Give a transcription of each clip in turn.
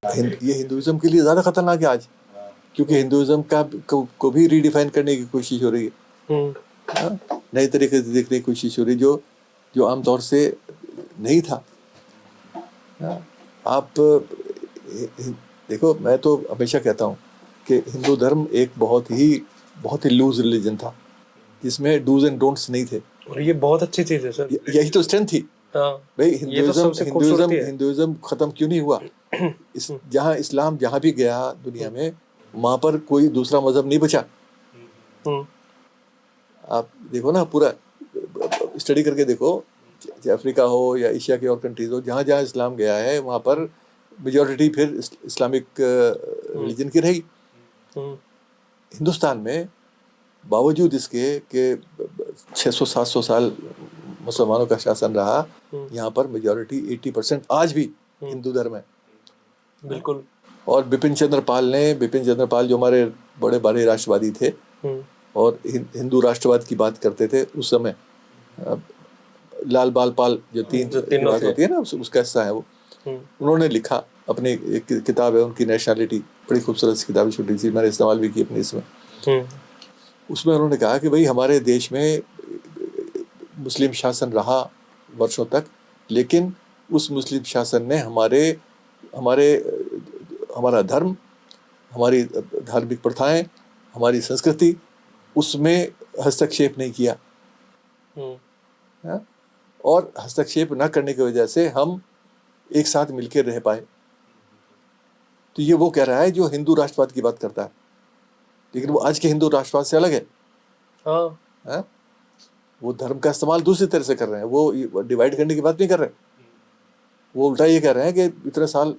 ये हिंदुइज्म के लिए ज़्यादा खतरनाक है आज, क्योंकि हिंदुइज्म को भी रीडिफाइन करने की कोशिश हो रही है, नए तरीके से देखने की कोशिश हो रही है, जो आमतौर से नहीं था। आप देखो, मैं तो हमेशा कहता हूँ कि हिंदू धर्म एक बहुत ही लूज रिलीजन था, जिसमें डूज एंड डोंट्स नहीं थे, और ये बहुत अच्छी चीज है सर। यही तो स्ट्रेंथ थी। भाई हिंदुइज्म खत्म क्यों नहीं हुआ? जहाँ इस्लाम जहाँ भी गया दुनिया में, वहां पर कोई दूसरा मजहब नहीं बचा। आप देखो ना, पूरा स्टडी करके देखो, अफ्रीका हो या एशिया के और कंट्रीज हो, जहाँ जहाँ इस्लाम गया है वहां पर मेजॉरिटी फिर इस्लामिक रिलीजन की रही। हिंदुस्तान में बावजूद इसके कि 600-700 साल मुसलमानों का शासन रहा, यहाँ पर मेजॉरिटी 80% आज भी हिंदू धर्म है। बिल्कुल। और बिपिन चंद्र पाल जो हमारे बड़े बड़े राष्ट्रवादी थे और हिंदू राष्ट्रवाद की बात करते थे उस समय, लाल बाल पाल जो तीन बात होती है ना, उसका हिस्सा है वो। उन्होंने लिखा, अपनी एक किताब है उनकी, नेशनैलिटी, बड़ी खूबसूरत सी किताब, छोटी सी, मैंने इस्तेमाल भी की अपने इसमें। उसमें उन्होंने कहा कि भाई हमारे देश में मुस्लिम शासन रहा वर्षों तक, लेकिन उस मुस्लिम शासन ने हमारा धर्म, हमारी धार्मिक प्रथाएं, हमारी संस्कृति, उसमें हस्तक्षेप नहीं किया। और हस्तक्षेप न करने की वजह से हम एक साथ मिलकर रह पाए। तो ये वो कह रहा है जो हिंदू राष्ट्रवाद की बात करता है, लेकिन वो आज के हिंदू राष्ट्रवाद से अलग है। वो धर्म का इस्तेमाल दूसरी तरह से कर रहे हैं, वो डिवाइड करने की बात नहीं कर रहे। वो उल्टा ये कह रहे हैं कि इतने साल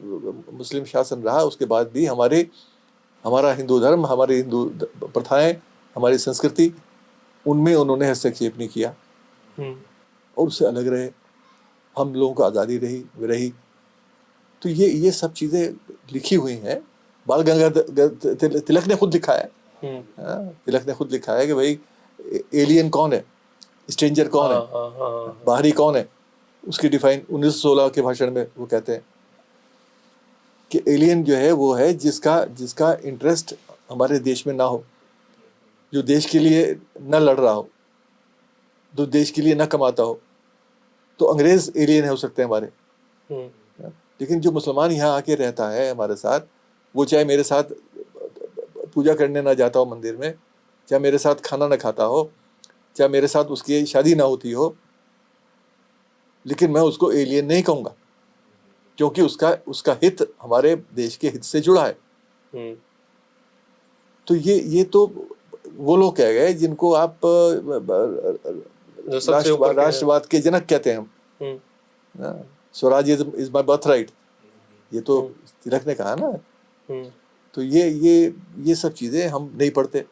मुस्लिम शासन रहा, उसके बाद भी हमारा हिंदू धर्म, हमारी हिंदू प्रथाएं, हमारी संस्कृति, उनमें उन्होंने हस्तक्षेप नहीं किया और उससे अलग रहे, हम लोगों को आज़ादी रही। तो ये सब चीज़ें लिखी हुई हैं। बाल गंगाधर तिलक ने खुद लिखा है, तिलक ने खुद लिखा है कि भाई एलियन कौन है, स्ट्रेंजर कौन है, बाहरी कौन है, उसकी डिफाइन 1916 के भाषण में वो कहते हैं कि एलियन जो है वो है जिसका इंटरेस्ट हमारे देश में ना हो, जो देश के लिए न लड़ रहा हो, जो देश के लिए न कमाता हो। तो अंग्रेज एलियन हो सकते हैं हमारे, लेकिन जो मुसलमान यहाँ आके रहता है हमारे साथ, वो चाहे मेरे साथ पूजा करने ना जाता हो मंदिर में, चाहे मेरे साथ खाना ना खाता हो, चाहे मेरे साथ उसकी शादी ना होती हो, लेकिन मैं उसको एलियन नहीं कहूँगा, क्योंकि उसका हित हमारे देश के हित से जुड़ा है। तो ये तो वो लोग कह गए जिनको आप राष्ट्रवाद के जनक कहते हैं हम। Swaraj is my birth right, ये तो तिलक ने कहा ना। तो ये सब चीजें हम नहीं पढ़ते।